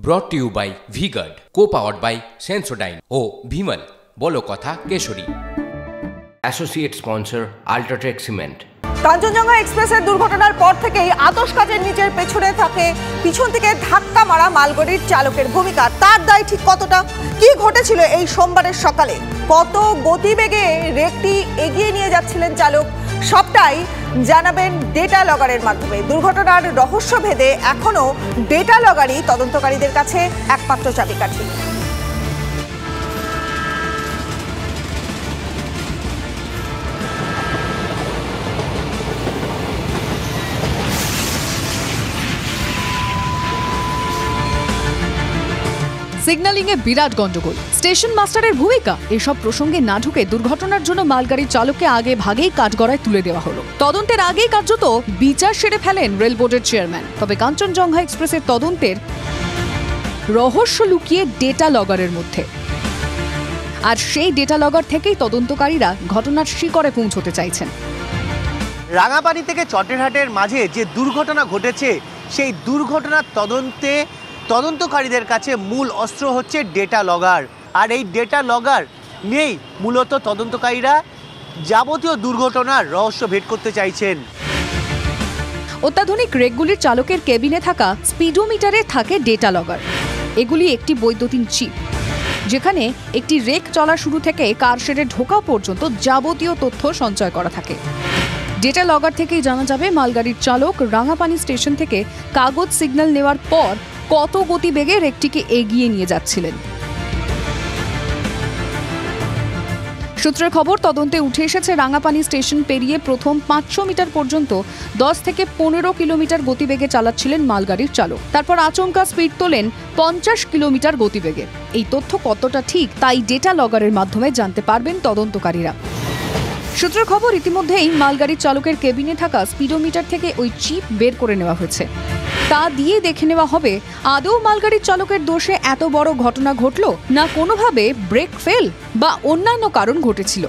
ব্রট to you by V-Guard, co-powered by Sensodyne ও ভিমল বলো কথা কেশরী। Associate sponsor UltraTech cement. Kanchenjunga এক্সপ্রেসের দুর্ঘটনার পর থেকেই আতশ কাজের নিচের পেছনে থাকে পিছন থেকে ধাক্কা মারা মালগাড়ির চালকের ভূমিকা। তার দায় ঠিক কতটা? কি ঘটেছিল এই সোমবারের সকালে? কত গতিবেগে রেকটি এগিয়ে নিয়ে যাচ্ছিলেন চালক? সবটাই জানাবেন ডেটা লগারের মাধ্যমে। দুর্ঘটনার রহস্য ভেদে এখনো ডেটা লগারই তদন্তকারীদের কাছে একমাত্র চাবিকাঠি। সিগন্যালিং এ বিরাট গন্ডগোল, স্টেশন মাস্টারের ভূমিকা, এসব প্রসঙ্গে না ঢুকে দুর্ঘটনার জন্য মালগাড়ির চালককে আগে ভাগেই কাঠগড়ায় তুলে দেওয়া হলো। তদন্তের আগেই কার্যত বিচার সেরে ফেলেন রেল বোর্ডের চেয়ারম্যান। তবে কাঞ্চনজঙ্ঘা এক্সপ্রেসের তদন্তের রহস্য লুকিয়ে ডেটা লগারের মধ্যে, আর সেই ডেটা লগার থেকেই তদন্তকারীরা ঘটনার শিকড়ে পৌঁছতে চাইছেন। রাঙাপানি থেকে চটেরহাটের মাঝে যে দুর্ঘটনা ঘটেছে, সেই দুর্ঘটনার তদন্তকারীদের কাছে মূল অস্ত্র হচ্ছে ডেটা লগার। আর এই ডেটা লগার নিয়েই মূলত তদন্তকারীরা যাবতীয় দুর্ঘটনার রহস্য ভেদ করতে চাইছেন। অত্যাধুনিক রেকগুলির চালকের কেবিনে থাকা স্পিডোমিটারে থাকে ডেটা লগার। এগুলি একটি বৈদ্যুতিন চিপ, যেখানে একটি রেক চলা শুরু থেকে কার শেডে ঢোকা পর্যন্ত যাবতীয় তথ্য সঞ্চয় করা থাকে। ডেটা লগার থেকেই জানা যাবে মালগাড়ির চালক রাঙাপানি স্টেশন থেকে কাগজ সিগন্যাল নেওয়ার পর কত গতিবেগে রেকটিকে এগিয়ে নিয়ে যাচ্ছিলেন। সূত্রের খবর, তদন্তে উঠে এসেছে রাঙাপানি স্টেশন পেরিয়ে প্রথম 500 মিটার পর্যন্ত 10 থেকে 15 কিলোমিটার গতিবেগে চালাচ্ছিলেন মালগাড়ির চালক। তারপর আচমকা স্পিড তোলেন 50 কিলোমিটার গতিবেগে। এই তথ্য কতটা ঠিক, তাই ডেটা লগারের মাধ্যমে জানতে পারবেন তদন্তকারীরা। সূত্রের খবর, ইতিমধ্যেই মালগাড়ির চালকের কেবিনে থাকা স্পিডোমিটার থেকে ওই চিপ বের করে নেওয়া হয়েছে। তা দিয়ে দেখে নেওয়া হবে আদৌ মালগাড়ির চালকের দোষে এত বড় ঘটনা ঘটল, না কোনোভাবে ব্রেক ফেল বা অন্যান্য কারণ ঘটেছিল।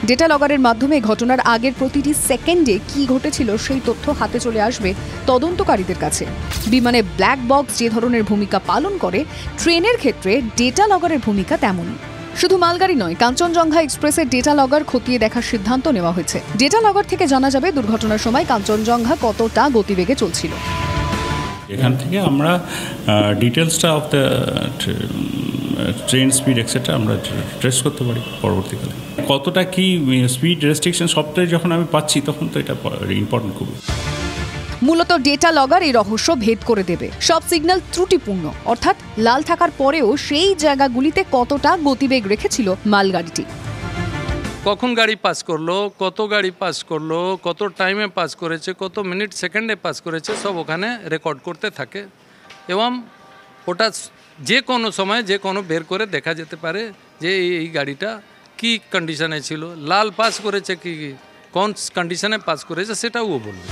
ডেটা লগারের মাধ্যমে ঘটনার আগের প্রতিটি সেকেন্ডে কি ঘটেছিল সেই তথ্য হাতে চলে আসবে তদন্তকারীদের কাছে। বিমানে ব্ল্যাক বক্স যে ধরনের ভূমিকা পালন করে, ট্রেনের ক্ষেত্রে ডেটা লগারের ভূমিকা তেমনই। শুধু মালগাড়ি নয়, কাঞ্চনজঙ্ঘা এক্সপ্রেসের ডেটা লগার খতিয়ে দেখার সিদ্ধান্ত নেওয়া হয়েছে। ডেটা লগার থেকে জানা যাবে দুর্ঘটনার সময় কাঞ্চনজঙ্ঘা কতটা গতিবেগে চলছিল। এখান থেকে আমরা ডিটেলসটা of the train speed etcetera আমরা ট্রেস করতে পারি পরবর্তীকালে। কতটা কি স্পিড রেস্ট্রিকশন সবটাই যখন আমি পাচ্ছি, তখন তো এটা ইম্পর্টেন্ট খুবই। মূলত ডেটা লগার এই রহস্য ভেদ করে দেবে সব সিগন্যাল ত্রুটিপূর্ণ, অর্থাৎ লাল থাকার পরেও সেই জায়গাগুলিতে কতটা গতিবেগ রেখেছিল মালগাড়িটি। কখন গাড়ি পাস করলো, কত গাড়ি পাস করলো, কত টাইমে পাস করেছে, কত মিনিট সেকেন্ডে পাস করেছে, সব ওখানে রেকর্ড করতে থাকে। এবং ওটা যে কোনো সময় যে কোনো বের করে দেখা যেতে পারে যে এই গাড়িটা কি কন্ডিশনে ছিল, লাল পাস করেছে কি কোন কন্ডিশনে পাস করেছে, সেটাও ও বলবে।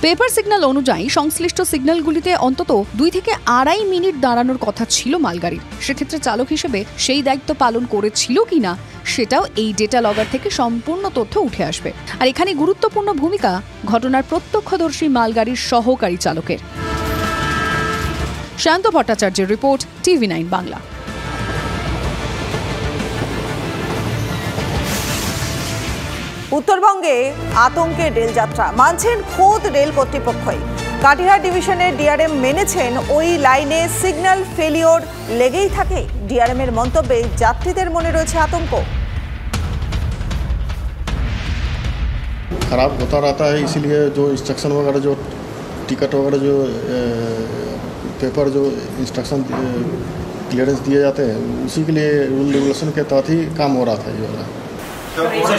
পেপার সিগন্যাল অনুযায়ী সংশ্লিষ্ট সিগন্যালগুলিতে অন্তত 2 থেকে 2.5 মিনিট দাঁড়ানোর কথা ছিল মালগাড়ির। সেক্ষেত্রে চালক হিসেবে সেই দায়িত্ব পালন করেছিল কিনা সেটাও এই ডেটা লগার থেকে সম্পূর্ণ তথ্য উঠে আসবে। আর এখানে গুরুত্বপূর্ণ ভূমিকা ঘটনার প্রত্যক্ষদর্শী মালগাড়ির সহকারী চালকের। শান্ত ভট্টাচার্যের রিপোর্ট, TV9 বাংলা। উত্তরবঙ্গে আতঙ্কের রেলযাত্রা, মানছেন খোদ রেল কর্তৃপক্ষই। কাটিহার ডিভিশনের ডিআরএম মেনেছেন ওই লাইনে সিগন্যাল ফেলিওর লেগেই থাকে। ডিআরএম এর মন্তব্যে যাত্রীদের মনে রয়েছে আতঙ্ক। खराब होता रहता है, इसीलिए जो इंस्ट्रक्शन वगैरह, जो टिकट वगैरह, जो पेपर, जो इंस्ट्रक्शन क्लियरेंस दिए जाते हैं, उसी के लिए रूल रेगुलेशन के तहत ही काम हो रहा था ये वाला।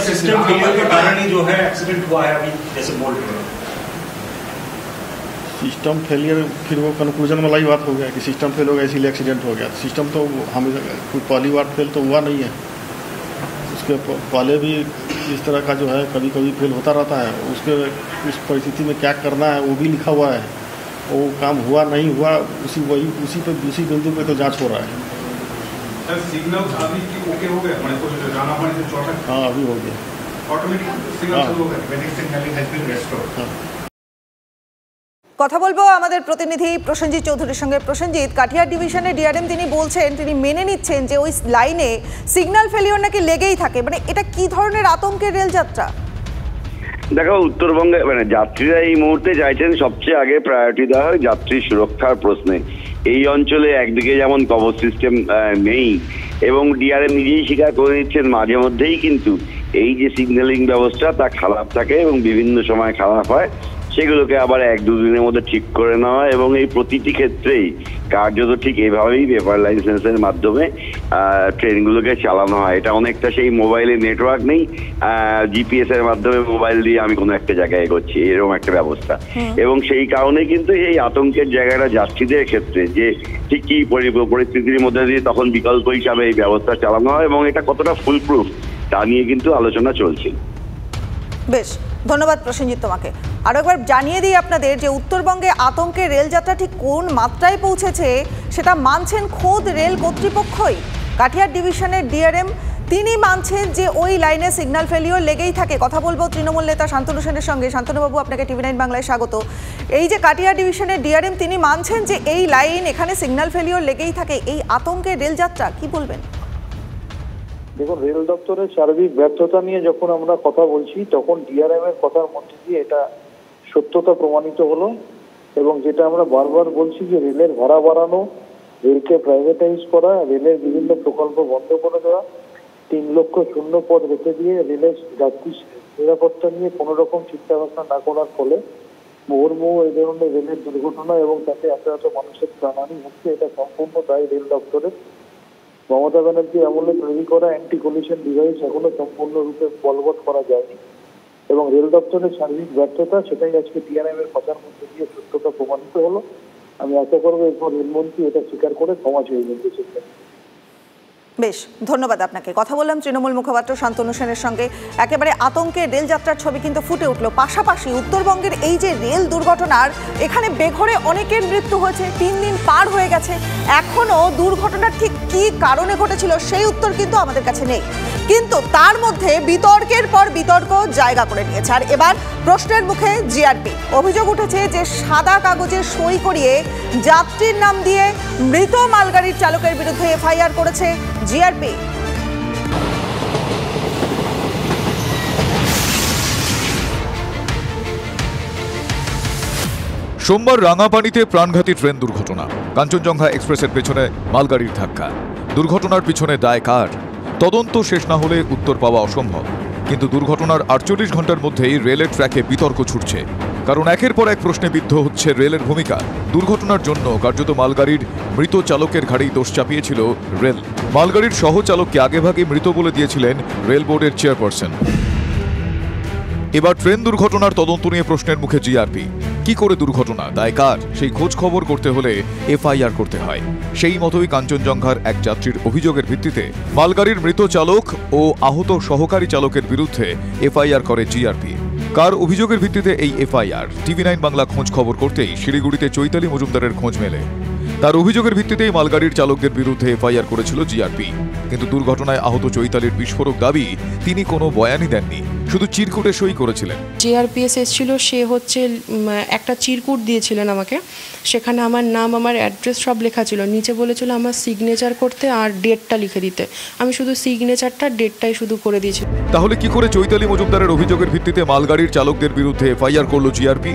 सिस्टम फेलियर के कारण ही जो है एक्सीडेंट हुआ है अभी, जैसे बोल रहे हैं। सिस्टम फेलियर, फिर वो कंक्लूजन वाला ही बात हो गया कि सिस्टम फेल हो गया इसलिए एक्सीडेंट हो गया। सिस्टम तो हमें कोई पहली बार फेल तो हुआ नहीं है, उसके पहले भी इस तरह का जो है कभी कभी फेल होता रहता है। उसके उस परिस्थिति में क्या करना है वो भी लिखा हुआ है। वो काम हुआ नहीं हुआ, उसी बिंदु पे तो जांच हो रहा है। सिग्नल अभी ओके हो गया, रानापानी से चौटा? हाँ, अभी हो गया, ऑटोमेटिक सिग्नल हो गया, सिग्नलिंग हैज बीन रेस्टोर्ड। কথা বলবো আমাদের প্রতিনিধি প্রসেনজিৎ চৌধুরীর সঙ্গে। প্রসেনজিৎ, কাটিহার ডিভিশনের ডিআরএম তিনি বলছেন, তিনি মেনে নিচ্ছেন যে ওই লাইনে সিগন্যাল ফেলিওর নাকি লেগেই থাকে। মানে এটা কি ধরনের আতঙ্কের রেলযাত্রা? দেখো, উত্তরবঙ্গে যাত্রীরা এই মুহূর্তে চাইছেন সবচেয়ে আগে প্রায়োরিটি দেওয়া হয় যাত্রী সুরক্ষার প্রশ্নে। এই অঞ্চলে একদিকে যেমন কভার সিস্টেম নেই এবং ডিআরএম নিজেই স্বীকার করে নিচ্ছেন মাঝে মধ্যেই কিন্তু এই যে সিগন্যালিং ব্যবস্থা তা খারাপ থাকে এবং বিভিন্ন সময় খারাপ হয়, সেগুলোকে আবার 1-2 দিনের মধ্যে ঠিক করে নেওয়া এবং এই প্রতিটি ক্ষেত্রেই কার্যত ঠিক এভাবেই পেপার লাইসেন্সের মাধ্যমে ট্রেনগুলোকে চালানো হয়। এটা অনেকটা সেই মোবাইলে নেটওয়ার্ক নেই, জিপিএস এর মাধ্যমে মোবাইল দিয়ে আমি কোনো একটা জায়গায় এগোচ্ছি, এরকম একটা ব্যবস্থা। এবং সেই কারণে কিন্তু এই আতঙ্কের জায়গাটা যাত্রীদের ক্ষেত্রে যে ঠিক কি পরিস্থিতির মধ্যে দিয়ে তখন বিকল্প হিসাবে এই ব্যবস্থা চালানো হয় এবং এটা কতটা ফুল প্রুফ তা নিয়ে কিন্তু আলোচনা চলছে। বেশ, ধন্যবাদ প্রসেনজিৎ তোমাকে। আরও একবার জানিয়ে দিই আপনাদের যে উত্তরবঙ্গে আতঙ্কের রেলযাত্রা ঠিক কোন মাত্রায় পৌঁছেছে সেটা মানছেন খোদ রেল কর্তৃপক্ষই। কাটিহার ডিভিশনের ডিআরএম তিনি মানছেন যে ওই লাইনে সিগন্যাল ফেলিওর লেগেই থাকে। কথা বলবো তৃণমূল নেতা শান্তনু সেনের সঙ্গে। শান্তনুবাবু, আপনাকে টিভি9 বাংলায় স্বাগত। এই যে কাটিহার ডিভিশনের ডিআরএম তিনি মানছেন যে এই লাইন এখানে সিগন্যাল ফেলিওর লেগেই থাকে, এই আতঙ্কের রেলযাত্রা কি বলবেন? দেখুন, রেল দপ্তরের সার্বিক ব্যর্থতা নিয়ে যখন আমরা কথা বলছি তখন ডিআরএম এর কথার মধ্যে দিয়ে এটা সত্যতা প্রমাণিত হলো। এবং যেটা আমরা বারবার বলছি যে রেলের ভাড়া বাড়ানো, রেলকে প্রাইভেটাইজ করা, রেলের বিভিন্ন প্রকল্প বন্ধ করে দেওয়া, 3 লক্ষ শূন্য পদ রেখে দিয়ে রেলের যাত্রী নিরাপত্তা নিয়ে কোনো রকম চিন্তা ভাবনা না করার ফলে মুহুর্মুহু এই ধরনের রেলের দুর্ঘটনা এবং তাতে এত এত মানুষের প্রাণহানি হচ্ছে, এটা সম্পূর্ণ দায়ী রেল দপ্তরের। মমতা ব্যানার্জি আমলে তৈরি করা অ্যান্টি কলিশন ডিভাইস এখনো সম্পূর্ণরূপে বলবৎ করা যায়নি এবং রেল দপ্তরের সার্বিক ব্যর্থতা সেটাই আজকে ডিআরএম এর কথার মধ্যে দিয়ে সত্যতা প্রমাণিত হলো। আমি আশা করবো এরপর রেলমন্ত্রী এটা স্বীকার করে ক্ষমা চেয়ে নিতে। বেশ, ধন্যবাদ আপনাকে। কথা বললাম তৃণমূল মুখপাত্র শান্তনু সেনের সঙ্গে। একেবারে আতঙ্কের রেলযাত্রার ছবি কিন্তু ফুটে উঠল। পাশাপাশি উত্তরবঙ্গের এই যে রেল দুর্ঘটনার, এখানে বেঘরে অনেকের মৃত্যু হয়েছে, 3 দিন পার হয়ে গেছে, এখনো দুর্ঘটনার ঠিক কি কারণে ঘটেছিল সেই উত্তর কিন্তু আমাদের কাছে নেই। কিন্তু তার মধ্যে বিতর্কের পর বিতর্ক জায়গা করে নিয়েছে। আর এবার প্রশ্নের মুখে জিআরপি। অভিযোগ উঠেছে যে সাদা কাগজে সই করিয়ে যাত্রীর নাম দিয়ে মৃত মালগাড়ির চালকের বিরুদ্ধে এফআইআর করেছে জিআরপি। সোমবার রাঙাপানিতে প্রাণঘাতী ট্রেন দুর্ঘটনা। কাঞ্চনজঙ্ঘা এক্সপ্রেসের পেছনে মালগাড়ির ধাক্কা। দুর্ঘটনার পিছনে দায় কার? তদন্ত শেষ না হলে উত্তর পাওয়া অসম্ভব। কিন্তু দুর্ঘটনার 48 ঘন্টার মধ্যেই রেলের ট্র্যাকে বিতর্ক ছুটছে। কারণ একের পর এক প্রশ্নে বিদ্ধ হচ্ছে রেলের ভূমিকা। দুর্ঘটনার জন্য কার্যত মালগাড়ির মৃত চালকের ঘাড়েই দোষ চাপিয়েছিল রেল। মালগাড়ির সহ চালককে আগেভাগে মৃত বলে দিয়েছিলেন রেল বোর্ডের চেয়ারপারসন। এবার ট্রেন দুর্ঘটনার তদন্ত নিয়ে প্রশ্নের মুখে জিআরপি। কি করে দুর্ঘটনা, দায় কার, সেই খোঁজ খবর করতে হলে এফআইআর করতে হয়। সেই মতোই কাঞ্চনজঙ্ঘার এক যাত্রীর অভিযোগের ভিত্তিতে মালগাড়ির মৃত চালক ও আহত সহকারী চালকের বিরুদ্ধে এফআইআর করে জিআরপি। কার অভিযোগের ভিত্তিতে এই এফআইআর? টিভি9 বাংলা খোঁজ খবর করতেই শিলিগুড়িতে চৈতালি মজুমদারের খোঁজ মেলে। তার অভিযোগের ভিত্তিতেই মালগাড়ির চালকদের বিরুদ্ধে এফআইআর করেছিল জিআরপি। কিন্তু দুর্ঘটনায় আহত চৈতালির বিস্ফোরক দাবি তিনি কোনো বয়ানই দেননি, শুধু চিরকুটে সই করেছিলেন। জিআরপিএস এসেছিল, সে হচ্ছে একটা চিরকুট দিয়েছিলেন আমাকে, সেখানে আমার নাম, আমার অ্যাড্রেস সব লেখা ছিল। নিচে বলেছিল আমার সিগনেচার করতে আর ডেটটা লিখে দিতে। আমি শুধু সিগনেচারটা, ডেটটাই শুধু করে দিয়েছি। তাহলে কি করে চৈতালি মজুমদারের অভিযোগের ভিত্তিতে মালগাড়ির চালকদের বিরুদ্ধে এফআইআর করলো জিআরপি?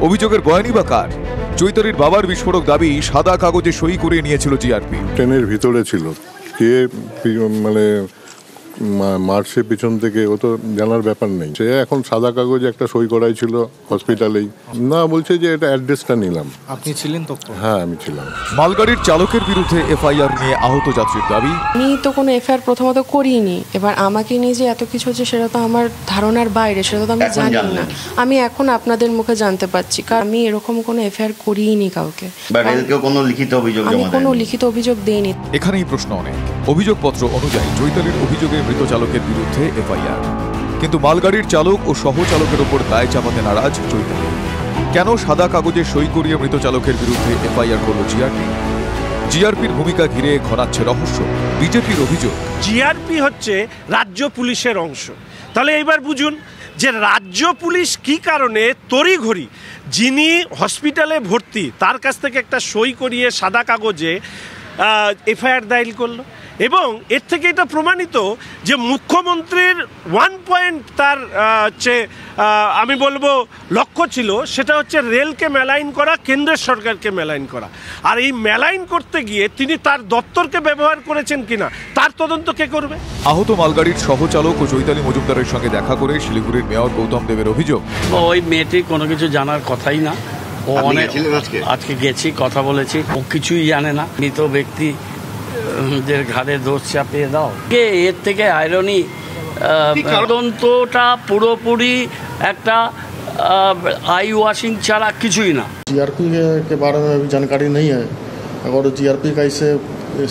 অভিযোগের বয়ানই বা কার? চৈতালির বাবার বিস্ফোরক দাবি সাদা কাগজে সই করে নিয়েছিল জিআরপি। ট্রেনের ভিতরে ছিল, কে মানে মার্চের পিছন থেকে ও তো জানার ব্যাপার নেই। সে এখন সাদা কাগজে একটা সই করাই ছিল হসপিটালেই। না, বলছে যে এটা অ্যাড্রেসটা নিলাম। আপনি ছিলেন তো? হ্যাঁ, আমি ছিলাম। মালগাড়ির চালকের বিরুদ্ধে এফআইআর নিয়ে আহত যাত্রীর দাবি, আমি তো কোনো এফআইআর প্রথমত করিনি। এবার আমাকে নিয়ে যে এত কিছু হচ্ছে সেটা তো আমার ধারণার বাইরে, সেটা তো আমি জানি না। আমি এখন আপনাদের মুখে জানতে পারছি, কারণ আমি এরকম কোনো এফআইআর করিনি কাউকে। আমি কোনো লিখিত অভিযোগ দেইনি। এখানেই প্রশ্ন অনেক। অভিযোগপত্র অনুযায়ী চৈতালির অভিযোগে মৃত চালকের বিরুদ্ধে এফআইআর, কিন্তু মালগাড়ির চালক ও সহ চালকের ওপর দায় চাপাতে নারাজ চৈতালি। কেন সাদা কাগজে সই করিয়ে মৃত চালকের বিরুদ্ধে এফআইআর করল জিআরপি? জিআরপির ভূমিকা ঘিরে ঘনাচ্ছে রহস্য। বিজেপির অভিযোগ, জিআরপি হচ্ছে রাজ্য পুলিশের অংশ। তাহলে এইবার বুঝুন যে রাজ্য পুলিশ কি কারণে তড়িঘড়ি যিনি হসপিটালে ভর্তি তার কাছ থেকে একটা সই করিয়ে সাদা কাগজে এফআইআর দায়ের করলো। এবং এর থেকে এটা প্রমাণিত যে মুখ্যমন্ত্রীর 1 পয়েন্ট তার হচ্ছে আমি বলবো লক্ষ্য ছিল, সেটা হচ্ছে রেলকে মেলাইন করা, কেন্দ্রের সরকারকে মেলাইন করা। আর এই মেলাইন করতে গিয়ে তিনি তার দপ্তরকে ব্যবহার করেছেন কিনা তার তদন্ত কে করবে? আহত মালগাড়ির সহচালক ও চৈতালি মজুমদারের সঙ্গে দেখা করে শিলিগুড়ির মেয়র গৌতম দেবের অভিযোগ, ওই মেয়েটি কোনো কিছু জানার কথাই না। ও অনেক আজকে গেছি, কথা বলেছি, ও কিছুই জানে না। মৃত ব্যক্তি দের ঘাড়ে দোষ চাপিয়ে দাও, কে এর থেকে আইরনি। তদন্তটা পুরোপুরি একটা आई वॉशिंग ছাড়া কিছুই না। जीआरपी के बारे में अभी जानकारी नहीं है और जीआरपी का इससे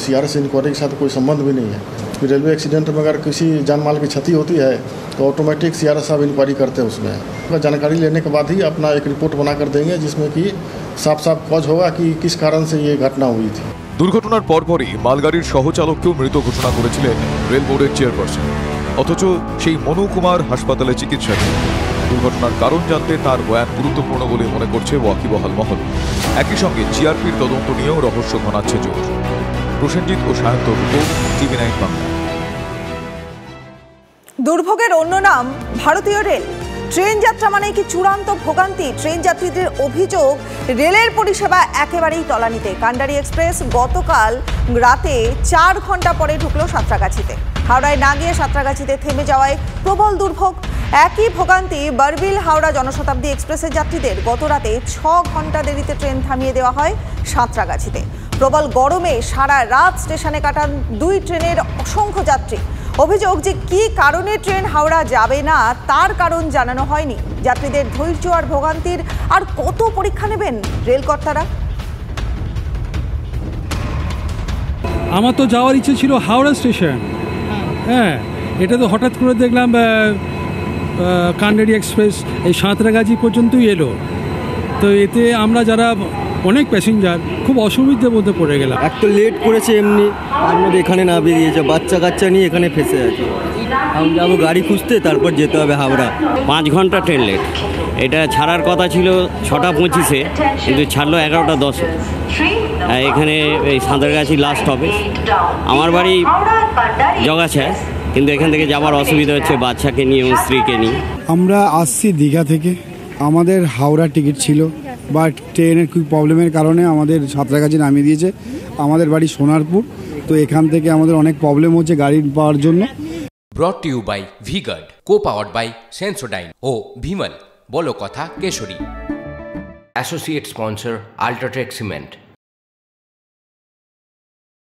सीआर से इंक्वायरी के साथ कोई संबंध भी नहीं है। रेलवे एक्सीडेंट में अगर किसी जान माल की क्षति होती है तो ऑटोमेटिक सीआर साहब इंक्वायरी करते हैं उसमें। जानकारी लेने के बाद ही अपना एक रिपोर्ट बना कर देंगे जिसमें कि साफ साफ कॉज होगा कि किस कारण से ये घटना हुई थी। দুর্ঘটনার পরপরই মালগাড়ির সহচালককেও মৃত ঘোষণা করেছিলেন রেল বোর্ডের চেয়ারপারসন, অথচ সেই মনু কুমার হাসপাতালে চিকিৎসাধীন। দুর্ঘটনার কারণ জানতে তার বয়ান গুরুত্বপূর্ণ বলে মনে করছে ওয়াকিবহাল মহল। একই সঙ্গে জিআরপির তদন্ত নিয়েও রহস্য ঘনাচ্ছে জোর। প্রসেনজিৎ ও সায়ন্ত রিপোর্ট, TV9 বাংলা। দুর্ভোগের অন্য নাম ভারতীয় রেল। ট্রেন যাত্রা মানে কি চূড়ান্ত ভোগান্তি? ট্রেন যাত্রীদের অভিযোগ, রেলের পরিষেবা একেবারেই তলানিতে। কান্ডারি এক্সপ্রেস গতকাল রাতে 4 ঘন্টা পরে ঢুকলো সাঁতরাগাছিতে। হাওড়ায় না গিয়ে সাঁতরাগাছিতে থেমে যাওয়ায় প্রবল দুর্ভোগ। একই ভোগান্তি বারবিল হাওড়া জনশতাব্দী এক্সপ্রেসের যাত্রীদের। গত রাতে 6 ঘন্টা দেরিতে ট্রেন থামিয়ে দেওয়া হয় সাঁতরাগাছিতে। প্রবল গরমে সারা রাত স্টেশনে কাটান 2 ট্রেনের অসংখ্য যাত্রী। অভিযোগ যে কি কারণে ট্রেন হাওড়া যাবে না তার কারণ জানানো হয়নি। যাত্রীদের ধৈর্য আর ভোগান্তির আর কত পরীক্ষা নেবেন রেলকর্তারা? আমার তো যাওয়ার ইচ্ছে ছিল হাওড়া স্টেশন। হ্যাঁ, এটা তো হঠাৎ করে দেখলাম কান্ডারি এক্সপ্রেস এই সাঁতরাগাছি পর্যন্তই এলো। তো এতে আমরা যারা অনেক প্যাসেঞ্জার খুব অসুবিধার মধ্যে পড়ে গেলাম। একটা লেট করেছে এমনি, আমরা এখানে না বেরিয়েছে, বাচ্চা কাচ্চা নিয়ে এখানে ফেসে আছে। আমি যাবো গাড়ি খুঁজতে, তারপর যেতে হবে হাওড়া। 5 ঘন্টা ট্রেন লেট। এটা ছাড়ার কথা ছিল 6:25-এ, কিন্তু ছাড়লো 11:10-এ। এখানে এই সাঁতরাগাছি লাস্ট হবে। আমার বাড়ি জগাছায়, কিন্তু এখান থেকে যাওয়ার অসুবিধা হচ্ছে বাচ্চাকে নিয়ে এবং স্ত্রীকে নিয়ে। আমরা আসছি দীঘা থেকে, আমাদের হাওড়া টিকিট ছিল, বাট ট্রেনের খুব প্রবলেমের কারণে আমাদের সাঁতরাগাছি নামিয়ে দিয়েছে। আমাদের বাড়ি সোনারপুর, তো এখান থেকে আমাদের অনেক প্রবলেম হচ্ছে গাড়ি পাওয়ার জন্য। Brought to you by V-Guard, co-powered by Sensodyne ও ভিমল, বলো কথা কেশরী। Associate sponsor UltraTech cement.